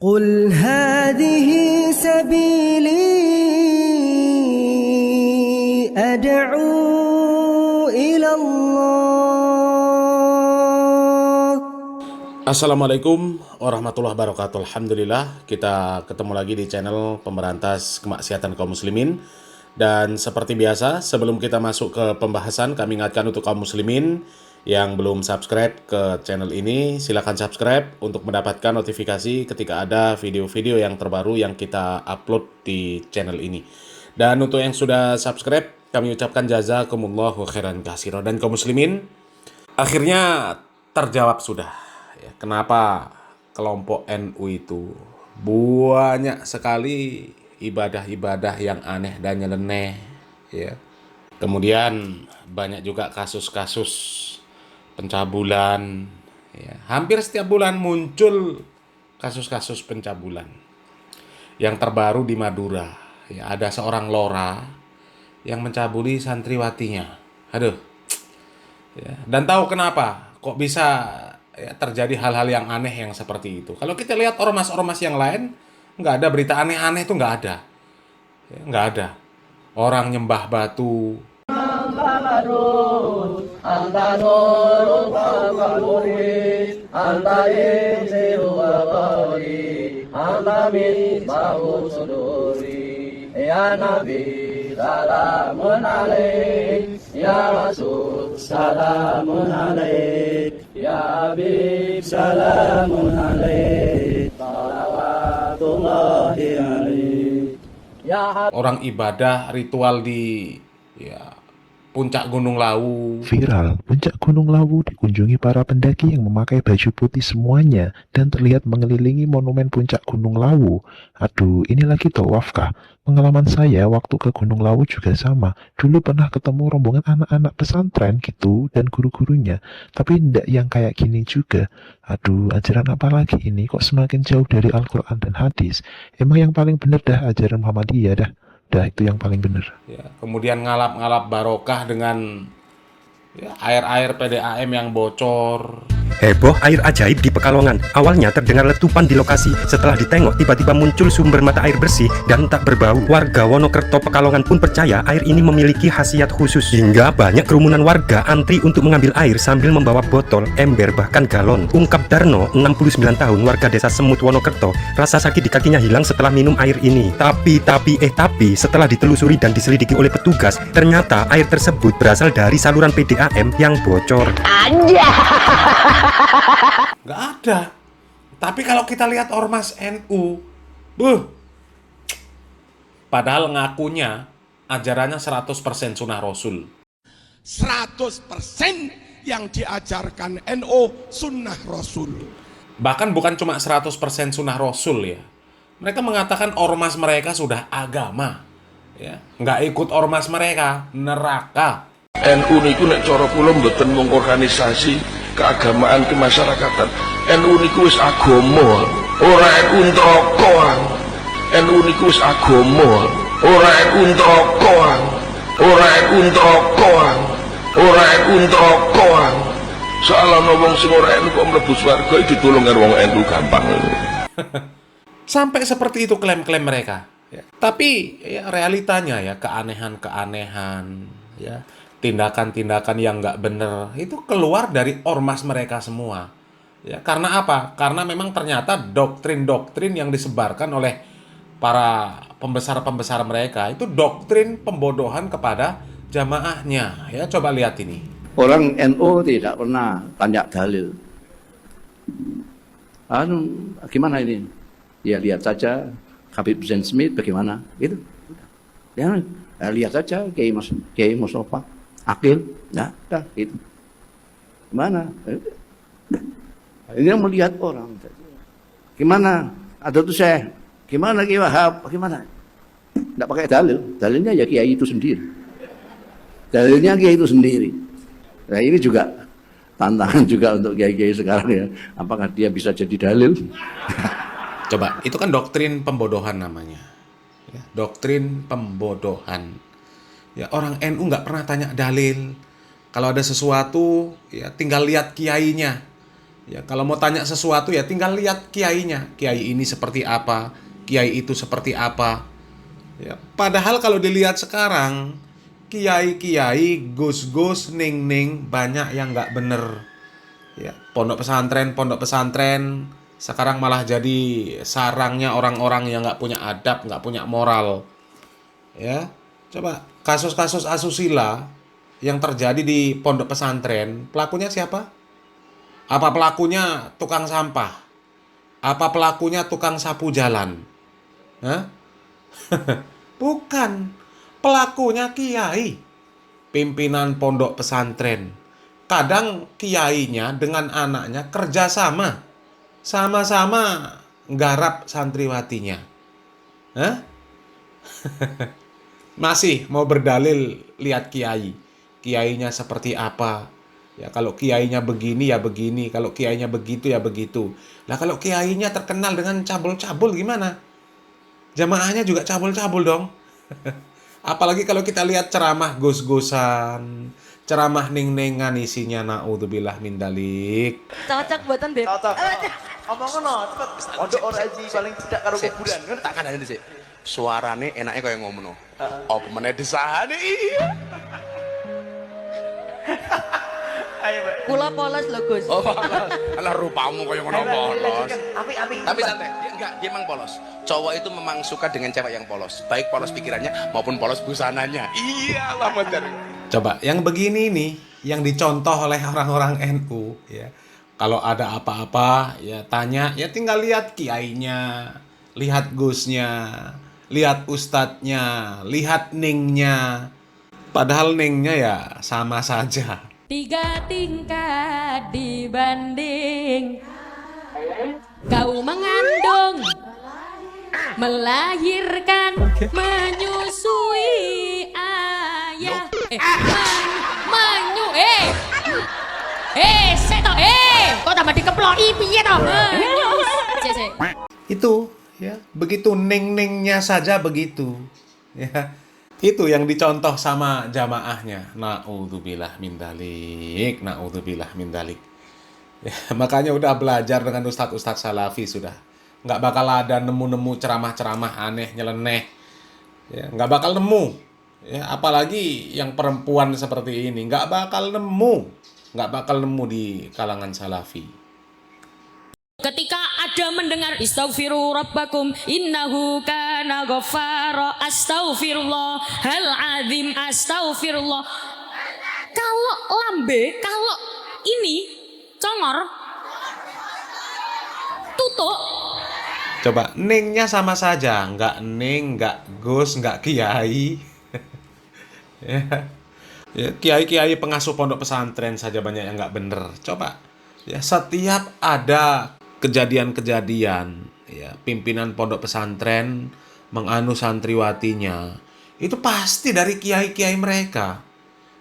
قل هذه سبيلي أدعو إلى الله. Assalamualaikum warahmatullahi wabarakatuh. Alhamdulillah kita ketemu lagi di channel Pemberantas Kemaksiatan Kaum Muslimin. Dan seperti biasa, sebelum kita masuk ke pembahasan, kami ingatkan untuk kaum muslimin yang belum subscribe ke channel ini, silakan subscribe untuk mendapatkan notifikasi ketika ada video-video yang terbaru yang kita upload di channel ini. Dan untuk yang sudah subscribe, kami ucapkan jazakumullahu khairan katsira. Dan kaum muslimin, akhirnya terjawab sudah ya, kenapa kelompok NU itu banyak sekali ibadah-ibadah yang aneh dan nyeleneh ya. Kemudian banyak juga kasus-kasus pencabulan ya. Hampir setiap bulan muncul kasus-kasus pencabulan. Yang terbaru di Madura ya, ada seorang lora yang mencabuli santriwatinya. Aduh ya. Dan tahu kenapa kok bisa ya, terjadi hal-hal yang aneh yang seperti itu. Kalau kita lihat ormas-ormas yang lain, nggak ada berita aneh-aneh, itu nggak ada ya, nggak ada orang nyembah batu. Ya Nabi salamun alaik, ya Rasul salamun alaik, ya Habib salamun alaik, salawatullahi alaik. Orang ibadah ritual di ya, puncak Gunung Lawu. Viral, puncak Gunung Lawu dikunjungi para pendaki yang memakai baju putih semuanya dan terlihat mengelilingi monumen puncak Gunung Lawu. Aduh, ini lagi tawaf kah? Pengalaman saya waktu ke Gunung Lawu juga sama. Dulu pernah ketemu rombongan anak-anak pesantren gitu dan guru-gurunya. Tapi tidak yang kayak gini juga. Aduh, ajaran apa lagi ini? Kok semakin jauh dari Al-Quran dan hadis? Emang yang paling benar dah ajaran Muhammadiyah dah. Dah itu yang paling benar. Ya, kemudian ngalap-ngalap barokah dengan ya, air-air PDAM yang bocor. Heboh air ajaib di Pekalongan. Awalnya terdengar letupan di lokasi. Setelah ditengok, tiba-tiba muncul sumber mata air bersih dan tak berbau. Warga Wonokerto Pekalongan pun percaya air ini memiliki khasiat khusus. Hingga banyak kerumunan warga antri untuk mengambil air sambil membawa botol, ember, bahkan galon. Ungkap Darno, 69 tahun, warga desa Semut Wonokerto. Rasa sakit di kakinya hilang setelah minum air ini. Tapi, setelah ditelusuri dan diselidiki oleh petugas, ternyata air tersebut berasal dari saluran PDAM yang bocor. Nggak ada. Tapi kalau kita lihat ormas NU, padahal ngakunya ajarannya 100% sunnah Rasul. 100% yang diajarkan NU sunnah Rasul. Bahkan bukan cuma 100% sunnah Rasul ya. Mereka mengatakan ormas mereka sudah agama. Ya, nggak ikut ormas mereka, neraka. NU niku nek cara kula mboten mung organisasi keagamaan kemasyarakatan. NU niku wis agama, ora NU neraka. NU niku wis agama, ora NU neraka. Ora NU neraka. Ora NU neraka. Soal ana wong sing ora NU kok mlebu swarga ditulung karo wong NU gampang. Sampai seperti itu klaim-klaim mereka ya. Tapi ya, realitanya ya keanehan-keanehan ya, tindakan-tindakan yang nggak bener itu keluar dari ormas mereka semua ya. Karena apa? Karena memang ternyata doktrin-doktrin yang disebarkan oleh para pembesar-pembesar mereka itu doktrin pembodohan kepada jamaahnya ya. Coba lihat ini. Orang NU tidak pernah tanya dalil. Gimana ini? Ya lihat saja Habib Zain Smith bagaimana gitu. Ya, lihat saja Kiai Mustafa Akil, nah, dah itu. Gimana? Ini yang melihat orang. Gimana? Ada tuh saya. Gimana Kiai Wahab? Bagaimana? Tidak pakai dalil. Dalilnya ya Kiai itu sendiri. Dalilnya Kiai itu sendiri. Nah ini juga tantangan juga untuk Kiai-Kiai sekarang ya. Apakah dia bisa jadi dalil? Coba, itu kan doktrin pembodohan namanya ya, doktrin pembodohan ya. Orang NU nggak pernah tanya dalil. Kalau ada sesuatu ya tinggal lihat kiainya Ya, kalau mau tanya sesuatu ya tinggal lihat kiainya. Kiai ini seperti apa, kiai itu seperti apa. Ya, padahal kalau dilihat sekarang, kiai-kiai, gus-gus, ning-ning, banyak yang nggak bener. Ya, pondok pesantren sekarang malah jadi sarangnya orang-orang yang nggak punya adab, nggak punya moral. Ya, coba kasus-kasus asusila yang terjadi di pondok pesantren, pelakunya siapa? Apa pelakunya tukang sampah? Apa pelakunya tukang sapu jalan? Hah? Bukan. Pelakunya kiai, pimpinan pondok pesantren. Kadang kiainya dengan anaknya kerjasama, sama-sama nggarap santriwatinya. Hah? Masih mau berdalil lihat kiai. Kiainya seperti apa? Ya, kalau kiainya begini ya begini, kalau kiainya begitu ya begitu. Lah kalau kiainya terkenal dengan cabul-cabul gimana? Jamaahnya juga cabul-cabul dong. Apalagi kalau kita lihat ceramah gus-gusan, ceramah ning-ningan isinya naudzubillah min dalik. Cocok buatan Beb. Cocok. Ngomong ngono, cepet. Pondok ora aji paling tidak karo kuburan. Tak kandhani sik. Suarane enake kaya ngono. Apa meneh desahane iya. Ayo, Mbak. Kula polos lho, Gus. Oh, alah rupamu kaya ngono polos. Api. Tapi santai, dia emang polos. Cowok itu memang suka dengan cewek yang polos. Baik polos pikirannya maupun polos busananya. Iya, lah bener. Coba yang begini nih yang dicontoh oleh orang-orang NU ya. Kalau ada apa-apa ya tanya, ya tinggal lihat kiainya, lihat gusnya, lihat ustadznya, lihat ningnya. Padahal ningnya ya sama saja. 3 tingkat dibanding kau mengandung, melahirkan, menyusui ayah, seto, kok tambah dikeploki piye toh? Itu ya, begitu ning-ningnya saja begitu. Ya. Itu yang dicontoh sama jamaahnya. Naudzubillah min dalik, naudzubillah min dalik. Ya, makanya udah belajar dengan ustadz-ustadz salafi sudah. Nggak bakal ada nemu-nemu ceramah-ceramah aneh, nyeleneh. Ya, nggak bakal nemu. Ya, apalagi yang perempuan seperti ini, nggak bakal nemu. Nggak bakal nemu di kalangan salafi. Ketika ada mendengar istaghfiru rabbakum innahu kana ghaffara, astaghfirullah azim, astaghfirullah. Kalau lambe, kalau ini congor, tutuk. Coba ningnya sama saja, nggak ning, nggak gus, nggak kiai. Ya, kiai-kiai pengasuh pondok pesantren saja banyak yang nggak bener. Coba ya, setiap ada kejadian-kejadian ya, pimpinan pondok pesantren menganu santriwatinya, itu pasti dari kiai-kiai mereka.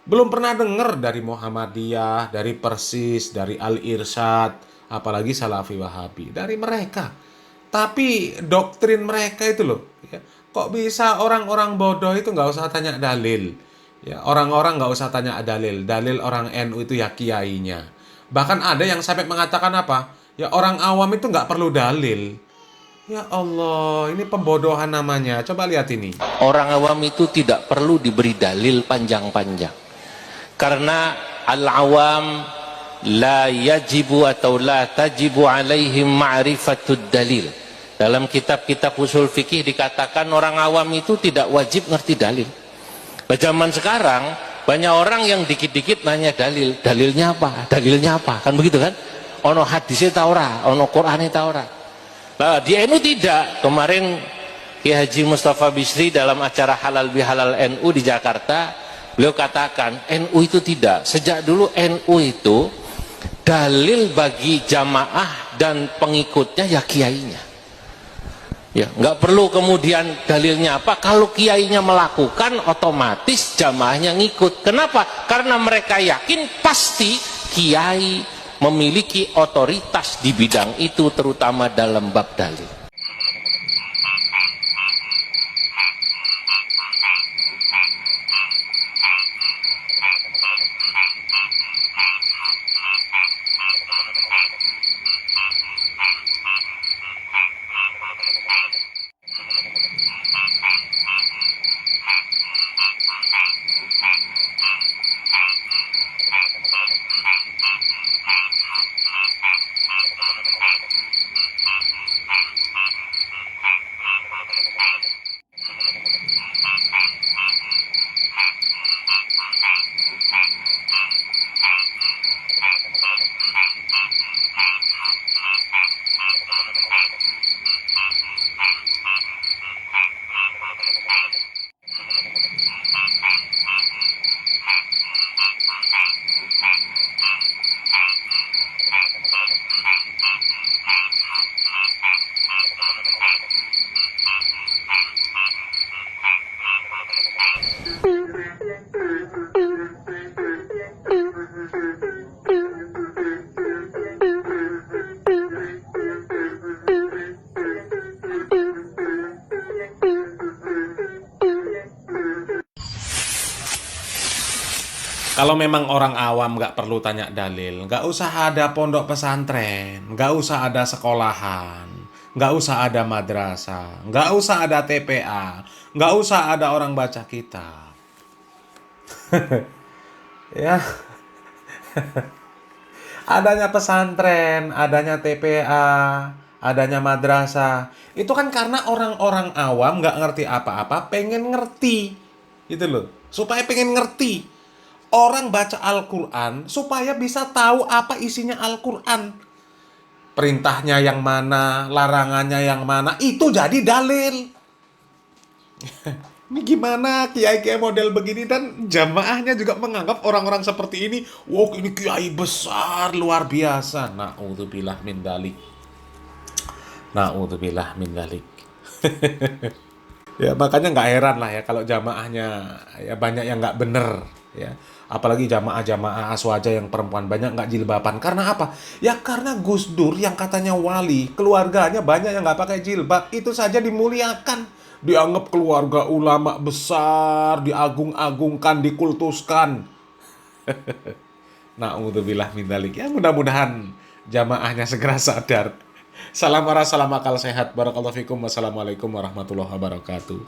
Belum pernah dengar dari Muhammadiyah, dari Persis, dari Al-Irsyad, apalagi Salafi Wahabi, dari mereka. Tapi doktrin mereka itu loh ya, kok bisa orang-orang bodoh itu nggak usah tanya dalil ya, orang-orang nggak usah tanya dalil orang NU itu ya kiainya. Bahkan ada yang sampai mengatakan apa? Ya orang awam itu nggak perlu dalil. Ya Allah, ini pembodohan namanya. Coba lihat ini. Orang awam itu tidak perlu diberi dalil panjang-panjang. Karena al-awam la yajibu atau la tajibu alaihim ma'rifatud dalil. Dalam kitab-kitab usul fikih dikatakan orang awam itu tidak wajib ngerti dalil. Pada zaman sekarang banyak orang yang dikit-dikit nanya dalil. Dalilnya apa? Dalilnya apa? Kan begitu kan? Ono hadisnya ta ora, ono Qur'ane ta ora. Nah, di NU tidak. Kemarin Ki Haji Mustafa Bisri dalam acara Halal Bihalal NU di Jakarta, beliau katakan NU itu tidak. Sejak dulu NU itu dalil bagi jamaah dan pengikutnya ya kiainya. Ya, nggak perlu kemudian dalilnya apa. Kalau kiainya melakukan, otomatis jamaahnya ngikut. Kenapa? Karena mereka yakin pasti kiai memiliki otoritas di bidang itu, terutama dalam bab dalil. Kalau memang orang awam nggak perlu tanya dalil, nggak usah ada pondok pesantren, nggak usah ada sekolahan, nggak usah ada madrasah, nggak usah ada TPA, nggak usah ada orang baca kitab. Ya, adanya pesantren, adanya TPA, adanya madrasah, itu kan karena orang-orang awam nggak ngerti apa-apa, pengen ngerti, gitu loh, supaya pengen ngerti. Orang baca Al-Quran supaya bisa tahu apa isinya Al-Quran. Perintahnya yang mana, larangannya yang mana, itu jadi dalil. Ini gimana kiai-kiai model begini dan jamaahnya juga menganggap orang-orang seperti ini, wow ini kiai besar, luar biasa. Na'udzubillah min dalik. Na'udzubillah min dalik. Ya makanya nggak heran lah ya kalau jamaahnya ya banyak yang nggak bener ya. Apalagi jamaah-jamaah aswaja yang perempuan banyak nggak jilbaban. Karena apa? Ya karena Gus Dur yang katanya wali, keluarganya banyak yang nggak pakai jilbab. Itu saja dimuliakan. Dianggap keluarga ulama besar, diagung-agungkan, dikultuskan. Na'udzubillah min dzalik. Ya mudah-mudahan jamaahnya segera sadar. Salam waras, salam akal sehat. Barakallahu fikum. Wassalamualaikum warahmatullahi wabarakatuh.